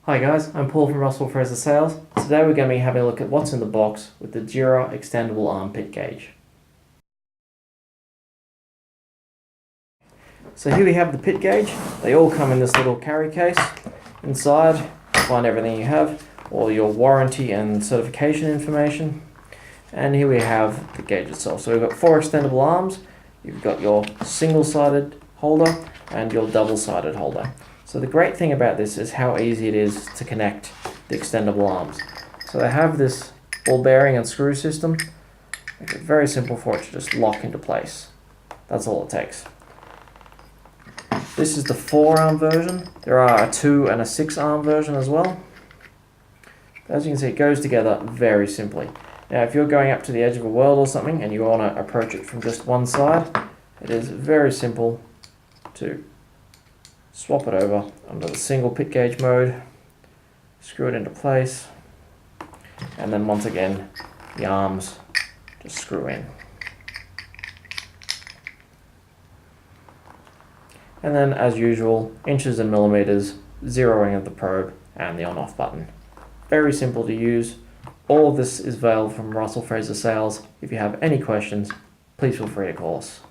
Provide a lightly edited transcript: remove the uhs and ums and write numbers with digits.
Hi guys, I'm Paul from Fraser Sales. Today we're going to be having a look at what's in the box with the JIREH extendable arm pit gauge. So here we have the pit gauge. They all come in this little carry case. Inside, find everything you have, all your warranty and certification information. And here we have the gauge itself. So we've got 4 extendable arms. You've got your single-sided holder and your double-sided holder. So the great thing about this is how easy it is to connect the extendable arms. So they have this ball bearing and screw system. Make it very simple for it to just lock into place. That's all it takes. This is the 4-arm version. There are a 2 and a 6-arm version as well. As you can see, it goes together very simply. Now if you're going up to the edge of a world or something and you want to approach it from just one side, it is very simple to swap it over under the single pit gauge mode, screw it into place, and then once again the arms just screw in. And then as usual, inches and millimeters, zeroing of the probe and the on-off button. Very simple to use. All of this is available from Fraser Sales. If you have any questions, please feel free to call us.